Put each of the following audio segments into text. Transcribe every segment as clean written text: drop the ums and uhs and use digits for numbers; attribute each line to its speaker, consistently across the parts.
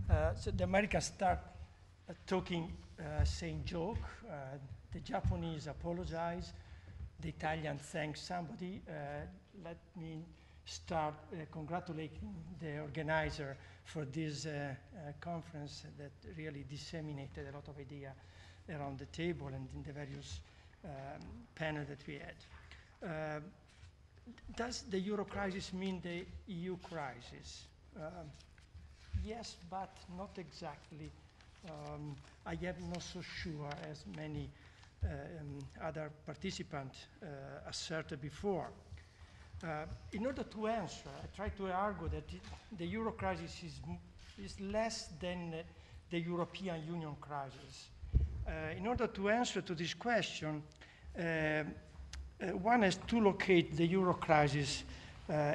Speaker 1: So the Americans start talking, saying joke. The Japanese apologize. The Italians thank somebody. Let me start congratulating the organizer for this conference that really disseminated a lot of ideas around the table and in the various panels that we had. Does the Euro crisis mean the EU crisis? Yes, but not exactly. I am not so sure as many other participants asserted before. In order to answer, I try to argue that the Euro crisis is less than the European Union crisis. In order to answer to this question, one has to locate the Euro crisis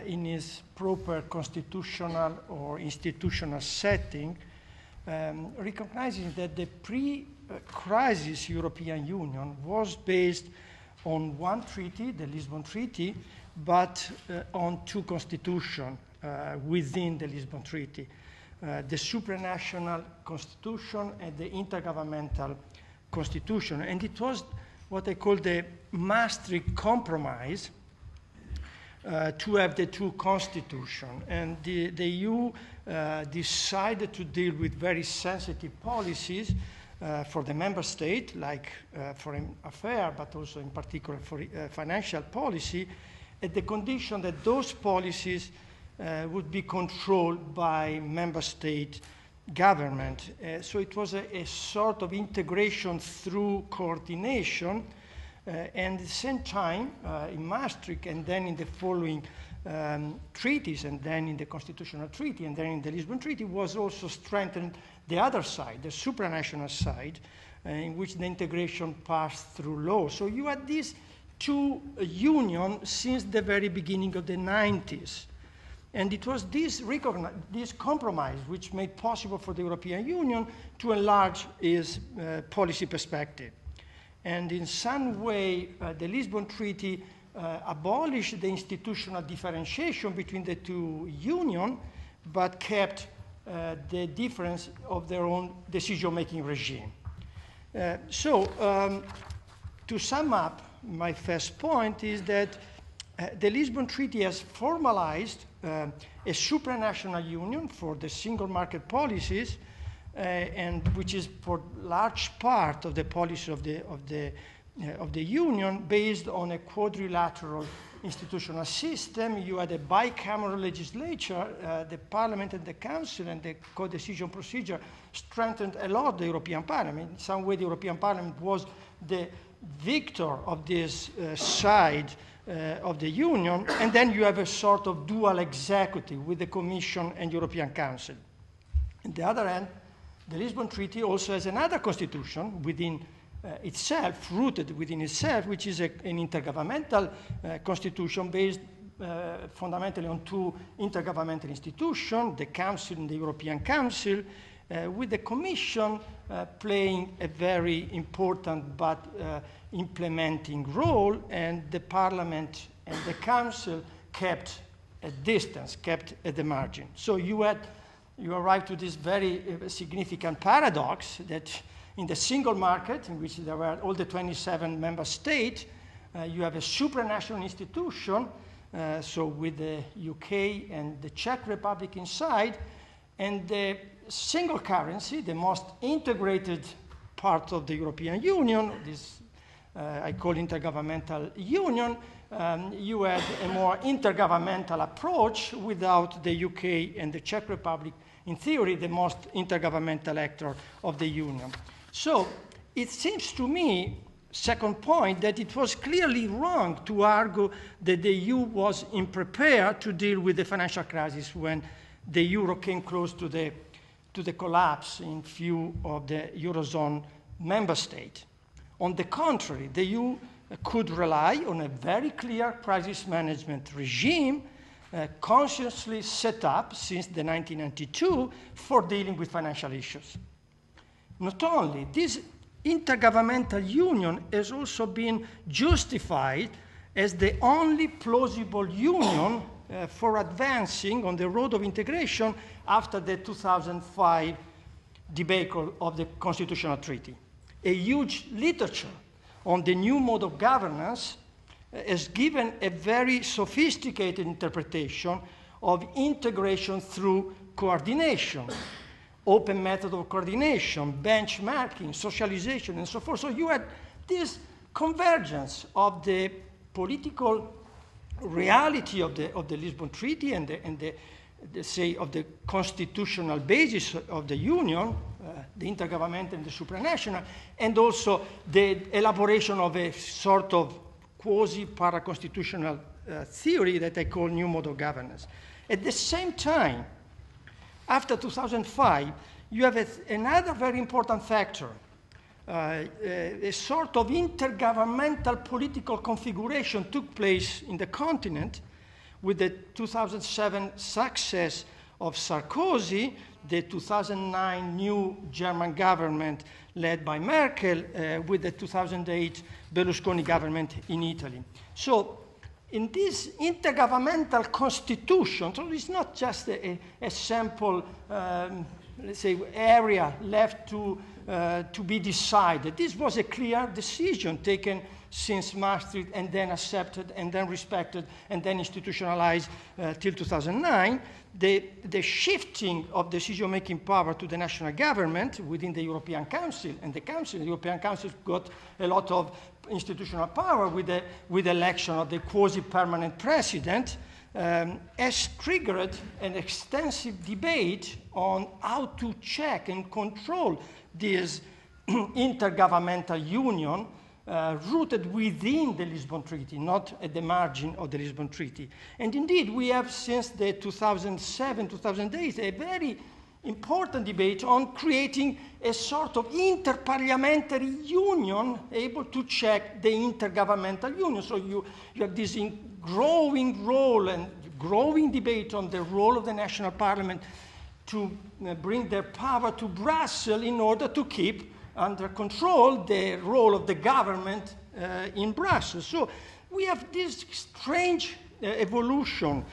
Speaker 1: in its proper constitutional or institutional setting, recognizing that the pre-crisis European Union was based on one treaty, the Lisbon Treaty, but on two constitutions within the Lisbon Treaty, the supranational constitution and the intergovernmental constitution. And it was what I call the Maastricht Compromise to have the two constitutions. And the EU decided to deal with very sensitive policies for the member state, like foreign affairs, but also in particular for financial policy, at the condition that those policies would be controlled by member state government. So it was a sort of integration through coordination, and at the same time, in Maastricht and then in the following treaties, and then in the Constitutional Treaty, and then in the Lisbon Treaty, was also strengthened the other side, the supranational side, in which the integration passed through law. So you had these two unions since the very beginning of the 90s. And it was this compromise which made possible for the European Union to enlarge its policy perspective. And in some way, the Lisbon Treaty abolished the institutional differentiation between the two unions, but kept the difference of their own decision-making regime. To sum up, my first point is that the Lisbon Treaty has formalized a supranational union for the single market policies, and which is for large part of the policy of the union based on a quadrilateral institutional system. You had a bicameral legislature, the Parliament and the Council, and the co-decision procedure strengthened a lot the European Parliament. In some way, the European Parliament was the victor of this side of the Union, and then you have a sort of dual executive with the Commission and European Council. On the other hand, the Lisbon Treaty also has another constitution within itself, rooted within itself, which is an intergovernmental constitution based fundamentally on two intergovernmental institutions, the Council and the European Council, with the Commission playing a very important but implementing role, and the Parliament and the Council kept a distance, kept at the margin. So you arrived to this very significant paradox that in the single market, in which there were all the 27 member states, you have a supranational institution, so with the UK and the Czech Republic inside, and the single currency, the most integrated part of the European Union, this I call intergovernmental union, you had a more intergovernmental approach without the UK and the Czech Republic, in theory, the most intergovernmental actor of the union. So it seems to me, second point, that it was clearly wrong to argue that the EU was unprepared to deal with the financial crisis when the euro came close to the collapse in few of the Eurozone member states. On the contrary, the EU could rely on a very clear crisis management regime consciously set up since the 1992 for dealing with financial issues. Not only, this intergovernmental union has also been justified as the only plausible union for advancing on the road of integration after the 2005 debacle of the Constitutional Treaty. A huge literature on the new mode of governance has given a very sophisticated interpretation of integration through coordination, open method of coordination, benchmarking, socialization, and so forth. So you had this convergence of the political reality of the Lisbon Treaty and of the constitutional basis of the Union, the intergovernmental and the supranational, and also the elaboration of a sort of quasi-paraconstitutional theory that I call new mode of governance. At the same time, after 2005, you have another very important factor, a sort of intergovernmental political configuration took place in the continent with the 2007 success of Sarkozy, the 2009 new German government led by Merkel, with the 2008 Berlusconi government in Italy. So in this intergovernmental constitution, so it's not just a sample, let's say, area left to be decided. This was a clear decision taken since Maastricht and then accepted and then respected and then institutionalized till 2009. The shifting of decision-making power to the national government within the European Council, and the European Council got a lot of institutional power with the election of the quasi-permanent president, has triggered an extensive debate on how to check and control this intergovernmental union rooted within the Lisbon Treaty, not at the margin of the Lisbon Treaty. And indeed, we have since the 2007-2008 a very important debate on creating a sort of interparliamentary union able to check the intergovernmental union. So you have this growing role and growing debate on the role of the national parliament to bring their power to Brussels in order to keep under control the role of the government in Brussels. So we have this strange evolution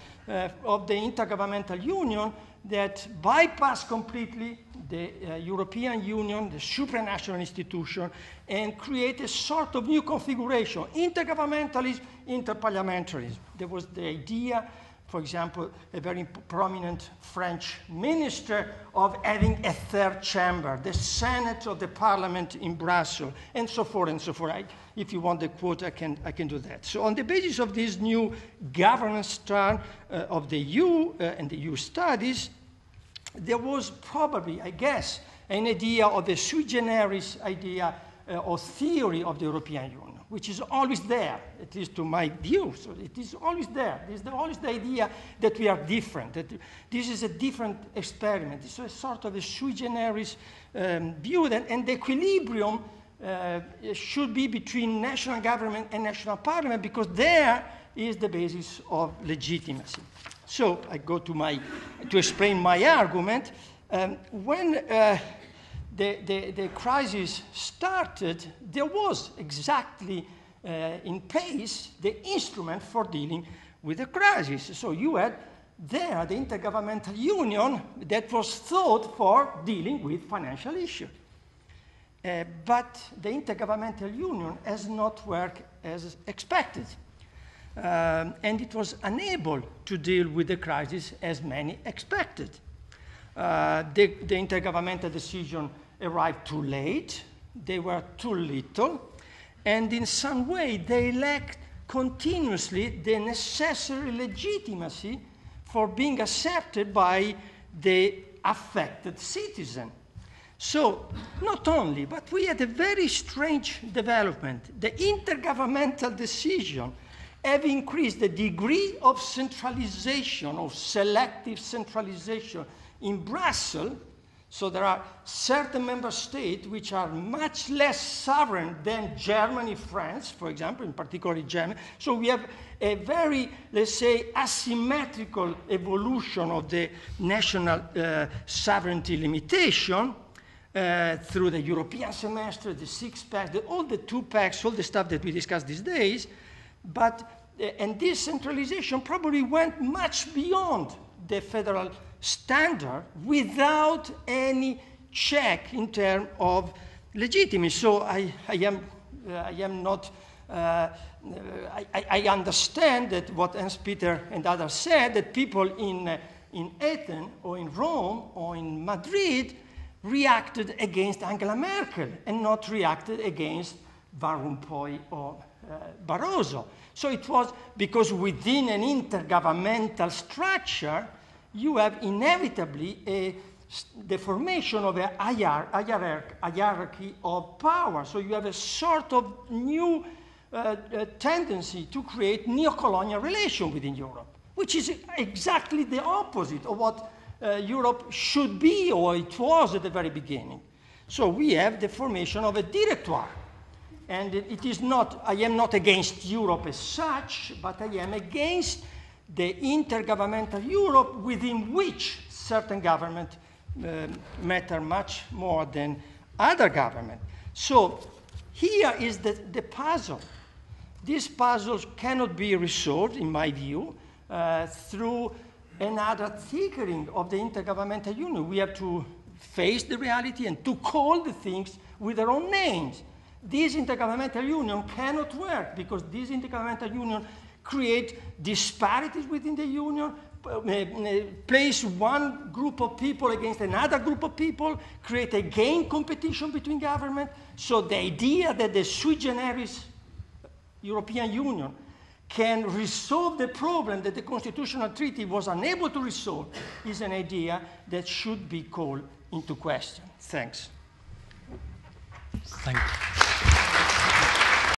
Speaker 1: of the intergovernmental union that bypass completely the European Union, the supranational institution, and create a sort of new configuration, intergovernmentalism, interparliamentarism. There was the idea, for example, a very prominent French minister of having a third chamber, the Senate of the Parliament in Brussels, and so forth and so forth. If you want the quote, I can do that. So on the basis of this new governance style of the EU and the EU studies, there was probably, I guess, an idea of a sui generis idea or theory of the European Union, which is always there, at least to my view. So it is always there. It is always the idea that we are different, that this is a different experiment. It's a sort of a sui generis view, and the equilibrium should be between national government and national parliament, because there is the basis of legitimacy. So I go to explain my argument. When the crisis started, there was exactly in place the instrument for dealing with the crisis. So you had there the intergovernmental union that was thought for dealing with financial issues. But the intergovernmental union has not worked as expected. And it was unable to deal with the crisis as many expected. The intergovernmental decision arrived too late, they were too little, and in some way they lacked continuously the necessary legitimacy for being accepted by the affected citizen. So, not only, but we had a very strange development. The intergovernmental decision have increased the degree of centralization, of selective centralization in Brussels. So there are certain member states which are much less sovereign than Germany, France, for example, in particular Germany. So we have a very, let's say, asymmetrical evolution of the national sovereignty limitation through the European semester, the six-pack, all the two-packs, all the stuff that we discussed these days. But And this centralization probably went much beyond the federal standard without any check in terms of legitimacy. So I am not, I understand that what Hans-Peter and others said, that people in Athens or in Rome or in Madrid reacted against Angela Merkel and not reacted against Van Rompuy or Barroso. So it was because within an intergovernmental structure, you have inevitably the formation of a hierarchy of power. So you have a sort of new tendency to create neo-colonial relations within Europe, which is exactly the opposite of what Europe should be, or it was at the very beginning. So we have the formation of a directoire. And it is not, I am not against Europe as such, but I am against the intergovernmental Europe within which certain governments matter much more than other governments. So here is the puzzle. These puzzles cannot be resolved, in my view, through another thickering of the intergovernmental union. We have to face the reality and to call the things with their own names. This intergovernmental union cannot work because this intergovernmental union creates disparities within the union, place one group of people against another group of people, create a game competition between governments. So the idea that the sui generis European Union can resolve the problem that the Constitutional Treaty was unable to resolve is an idea that should be called into question. Thanks.
Speaker 2: Thank you.